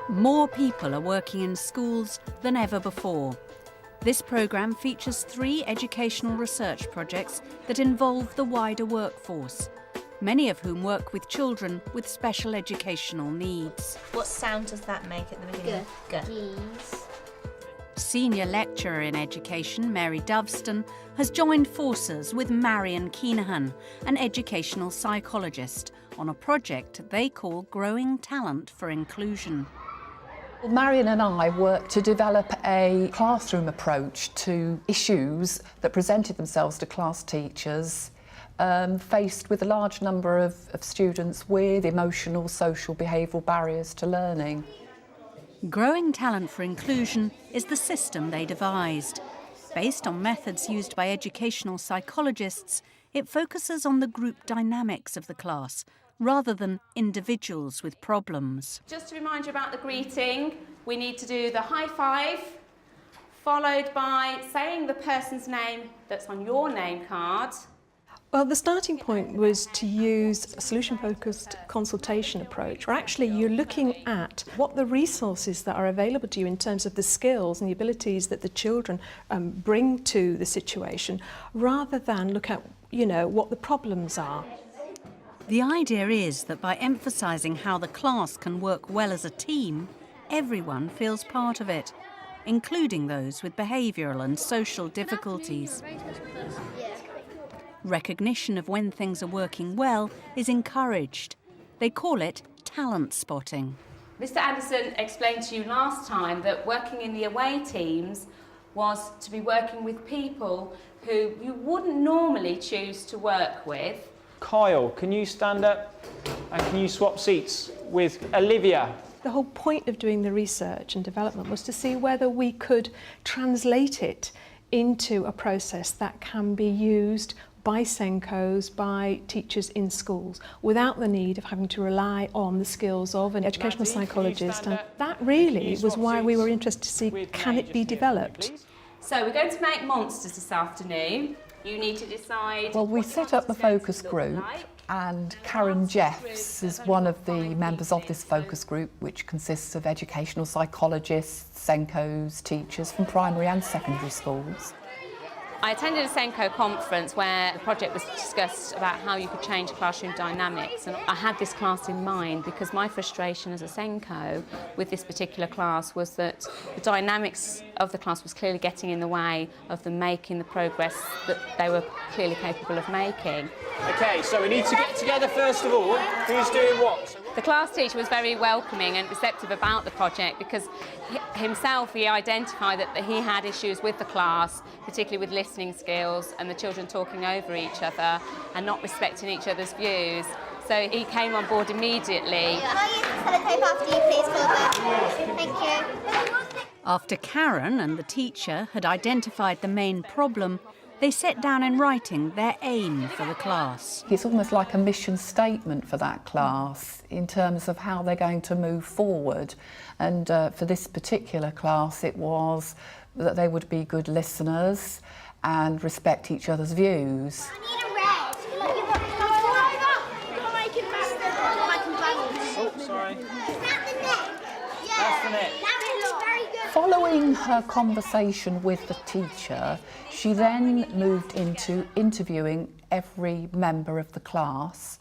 More people are working in schools than ever before. This programme features 3 educational research projects that involve the wider workforce, many of whom work with children with special educational needs. What sound does that make at the beginning? Good. Geese. Senior lecturer in education, Mary Doveston, has joined forces with Marion Keenahan, an educational psychologist, on a project they call Growing Talent for Inclusion. Well, Marion and I worked to develop a classroom approach to issues that presented themselves to class teachers faced with a large number of students with emotional, social, behavioural barriers to learning. Growing Talent for Inclusion is the system they devised. Based on methods used by educational psychologists, it focuses on the group dynamics of the class rather than individuals with problems. Just to remind you about the greeting, we need to do the high five, followed by saying the person's name that's on your name card. Well, the starting point was to use a solution-focused consultation approach, where actually you're looking at what the resources that are available to you in terms of the skills and the abilities that the children bring to the situation, rather than look at, what the problems are. The idea is that by emphasising how the class can work well as a team, everyone feels part of it, including those with behavioural and social difficulties. Recognition of when things are working well is encouraged. They call it talent spotting. Mr. Anderson explained to you last time that working in the away teams was to be working with people who you wouldn't normally choose to work with. Kyle, can you stand up and can you swap seats with Olivia? The whole point of doing the research and development was to see whether we could translate it into a process that can be used by SENCOs, by teachers in schools, without the need of having to rely on the skills of an educational psychologist. And that really was why we were interested to see, can it be developed? So we're going to make monsters this afternoon. You need to decide... Well, we set up the focus group, and Karen Jeffs is one of the members of this focus group, which consists of educational psychologists, SENCOs, teachers from primary and secondary schools. I attended a SENCO conference where the project was discussed about how you could change classroom dynamics, and I had this class in mind because my frustration as a SENCO with this particular class was that the dynamics of the class was clearly getting in the way of them making the progress that they were clearly capable of making. OK, so we need to get together first of all. Who's doing what? The class teacher was very welcoming and receptive about the project because he identified that he had issues with the class, particularly with listening skills and the children talking over each other and not respecting each other's views. So he came on board immediately. Can I use the sellotape after you, please, Gilbert? Thank you. After Karen and the teacher had identified the main problem, they set down in writing their aim for the class. It's almost like a mission statement for that class in terms of how they're going to move forward. And for this particular class, it was that they would be good listeners and respect each other's views. I need a red. Oh, sorry. Is that the net? Yeah. That's the net. That looks very good. Following her conversation with the teacher, she then moved into interviewing every member of the class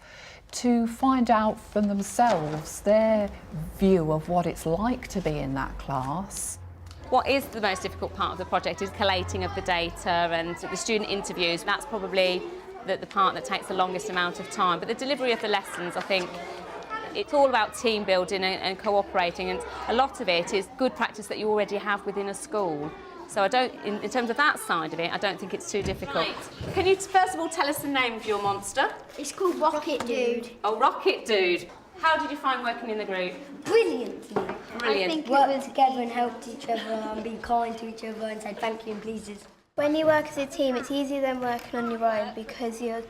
to find out from themselves their view of what it's like to be in that class. What is the most difficult part of the project is collating of the data and the student interviews. That's probably the part that takes the longest amount of time. But the delivery of the lessons, I think, it's all about team building and cooperating, and a lot of it is good practice that you already have within a school. So in terms of that side of it, I don't think it's too difficult. Right. Can you first of all tell us the name of your monster? It's called Rocket Dude. Oh, Rocket Dude. How did you find working in the group? Brilliantly. Brilliant. I think worked together and helped each other and be kind to each other and said thank you and pleases. When you work as a team, it's easier than working on your own because you're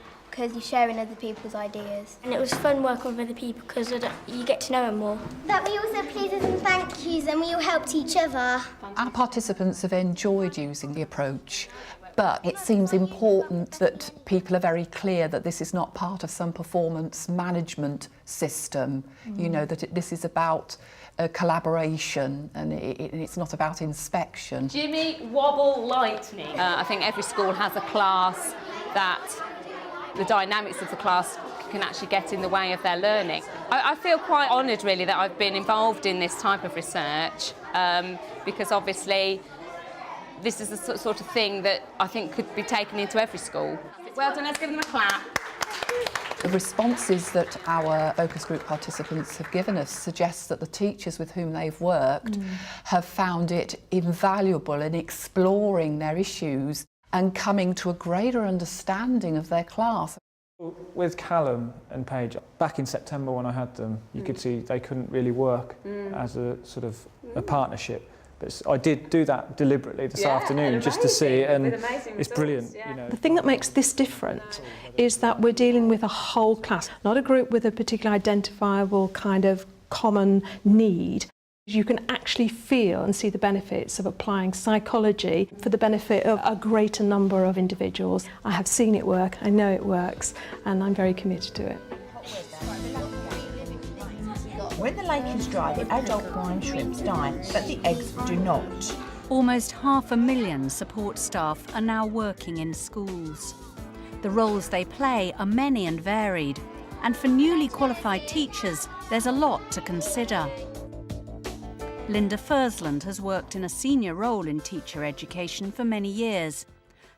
sharing other people's ideas. And it was fun working with other people because you get to know them more. That we also pleases and thank yous and we all helped each other. Our participants have enjoyed using the approach But it seems important that people are very clear that this is not part of some performance management system, you know, that this is about collaboration and it's not about inspection. Jimmy Wobble Lightning. I think every school has a class that the dynamics of the class can actually get in the way of their learning. I feel quite honoured really that I've been involved in this type of research because obviously this is the sort of thing that I think could be taken into every school. Well done, let's give them a clap. The responses that our focus group participants have given us suggests that the teachers with whom they've worked have found it invaluable in exploring their issues and coming to a greater understanding of their class. With Callum and Paige, back in September when I had them, you could see they couldn't really work as a sort of a partnership. But I did do that deliberately this afternoon just to see it, and it's brilliant. You know. The thing that makes this different is that we're dealing with a whole class, not a group with a particular identifiable kind of common need. You can actually feel and see the benefits of applying psychology for the benefit of a greater number of individuals. I have seen it work, I know it works, and I'm very committed to it. When the lake is dry, the adult brine shrimps die, but the eggs do not. Almost 500,000 support staff are now working in schools. The roles they play are many and varied, and for newly qualified teachers, there's a lot to consider. Linda Fursland has worked in a senior role in teacher education for many years.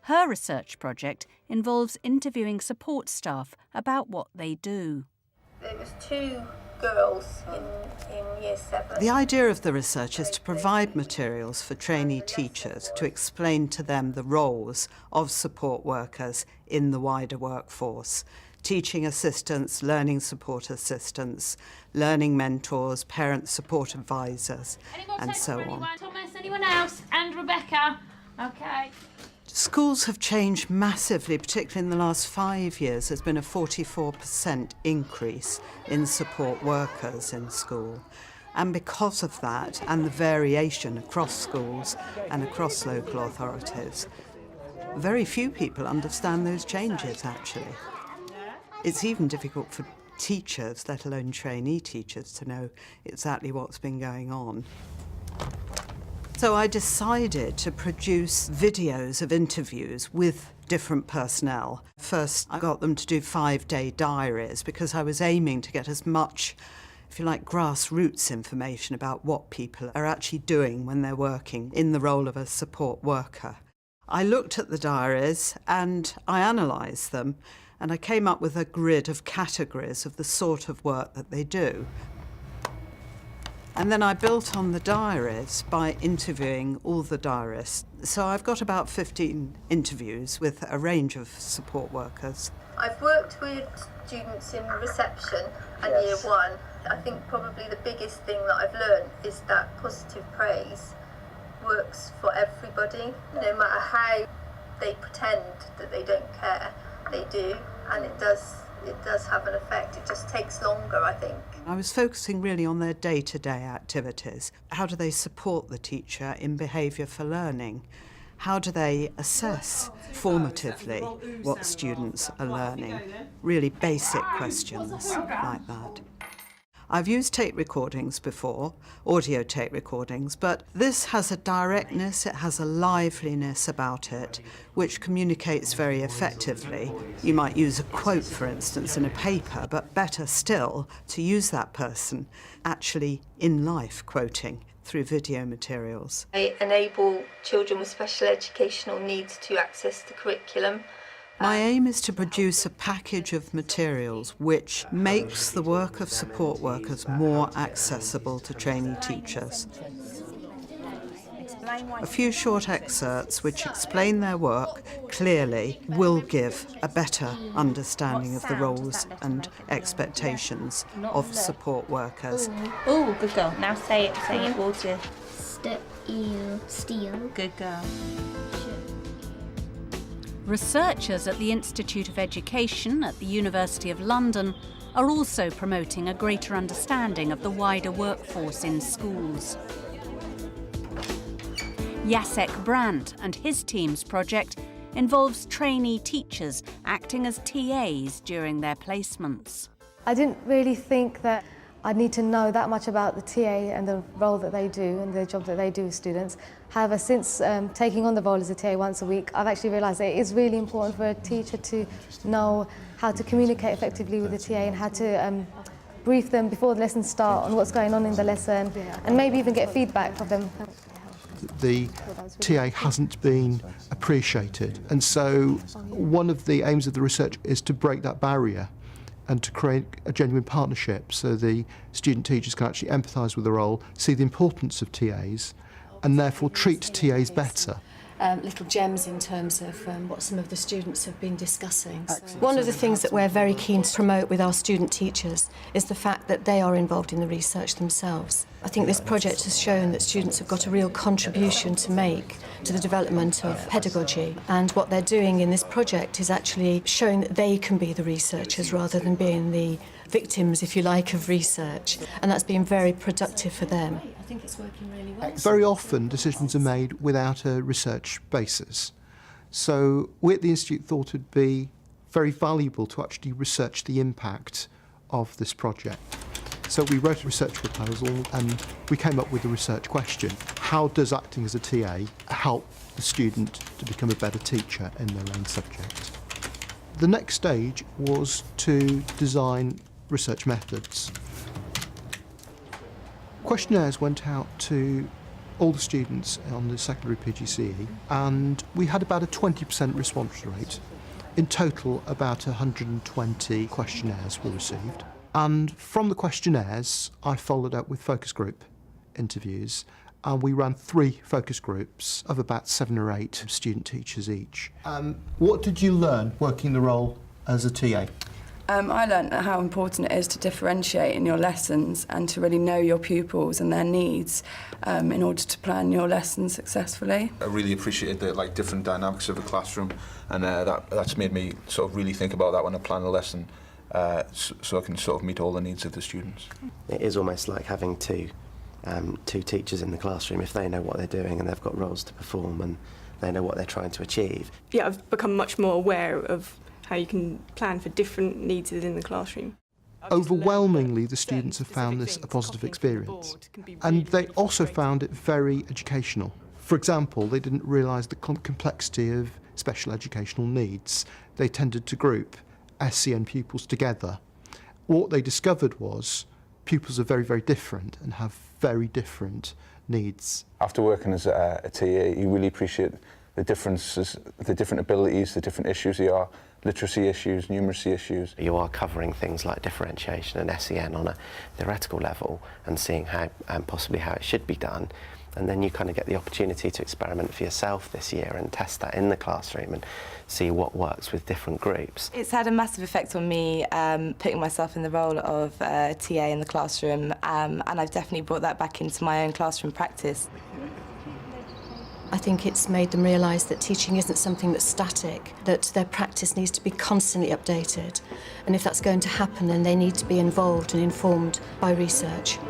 Her research project involves interviewing support staff about what they do. There was 2 girls in year 7. The idea of the research is to provide materials for trainee teachers to explain to them the roles of support workers in the wider workforce. Teaching assistants, learning support assistants, learning mentors, parent support advisors, and so on. Thomas, anyone else? And Rebecca? Okay. Schools have changed massively, particularly in the last 5 years. There's been a 44% increase in support workers in school. And because of that, and the variation across schools and across local authorities, very few people understand those changes, actually. It's even difficult for teachers, let alone trainee teachers, to know exactly what's been going on. So I decided to produce videos of interviews with different personnel. First, I got them to do 5-day diaries because I was aiming to get as much, if you like, grassroots information about what people are actually doing when they're working in the role of a support worker. I looked at the diaries and I analysed them, and I came up with a grid of categories of the sort of work that they do. And then I built on the diaries by interviewing all the diarists. So I've got about 15 interviews with a range of support workers. I've worked with students in reception and year 1. I think probably the biggest thing that I've learned is that positive praise works for everybody. No matter how they pretend that they don't care, they do, and it does have an effect. It just takes longer, I think. I was focusing really on their day-to-day activities. How do they support the teacher in behaviour for learning? How do they assess formatively what students are learning? Really basic questions like that. I've used tape recordings before, audio tape recordings, but this has a directness, it has a liveliness about it, which communicates very effectively. You might use a quote, for instance, in a paper, but better still to use that person actually in life quoting through video materials. I enable children with special educational needs to access the curriculum. My aim is to produce a package of materials which makes the work of support workers more accessible to trainee teachers. A few short excerpts which explain their work clearly will give a better understanding of the roles and expectations of support workers. Oh, good girl. Now say it, Walter. Steal. Good girl. Researchers at the Institute of Education at the University of London are also promoting a greater understanding of the wider workforce in schools. Jacek Brandt and his team's project involves trainee teachers acting as TAs during their placements. I didn't really think that I'd need to know that much about the TA and the role that they do and the job that they do with students. However, since taking on the role as a TA once a week, I've actually realised that it is really important for a teacher to know how to communicate effectively with the TA and how to brief them before the lessons start on what's going on in the lesson and maybe even get feedback from them. The TA hasn't been appreciated, and so one of the aims of the research is to break that barrier and to create a genuine partnership so the student teachers can actually empathise with the role, see the importance of TAs, and therefore treat TAs better. Little gems in terms of what some of the students have been discussing. One of the things that we're very keen to promote with our student teachers is the fact that they are involved in the research themselves. I think this project has shown that students have got a real contribution to make to the development of pedagogy, and what they're doing in this project is actually showing that they can be the researchers rather than being the victims, if you like, of research, and that's been very productive for them. I think it's working really well. Very often decisions are made without a research basis. So we at the Institute thought it would be very valuable to actually research the impact of this project. So we wrote a research proposal and we came up with a research question. How does acting as a TA help the student to become a better teacher in their own subject? The next stage was to design research methods. Questionnaires went out to all the students on the secondary PGCE, and we had about a 20% response rate. In total, about 120 questionnaires were received. And from the questionnaires, I followed up with focus group interviews, and we ran 3 focus groups of about 7 or 8 student teachers each. What did you learn working the role as a TA? I learnt how important it is to differentiate in your lessons and to really know your pupils and their needs in order to plan your lessons successfully. I really appreciated the different dynamics of the classroom, and that's made me sort of really think about that when I plan a lesson, so I can sort of meet all the needs of the students. It is almost like having two teachers in the classroom. If they know what they're doing and they've got roles to perform and they know what they're trying to achieve. Yeah, I've become much more aware of how you can plan for different needs within the classroom. Overwhelmingly, the students have found this a positive experience, and they also found it very educational. For example, they didn't realise the complexity of special educational needs. They tended to group SEN pupils together. What they discovered was pupils are very, very different and have very different needs. After working as a TA, you really appreciate the differences, the different abilities, the different issues there are, literacy issues, numeracy issues. You are covering things like differentiation and SEN on a theoretical level and seeing how, possibly how it should be done. And then you kind of get the opportunity to experiment for yourself this year and test that in the classroom and see what works with different groups. It's had a massive effect on me, putting myself in the role of TA in the classroom, and I've definitely brought that back into my own classroom practice. I think it's made them realise that teaching isn't something that's static, that their practice needs to be constantly updated. And if that's going to happen, then they need to be involved and informed by research.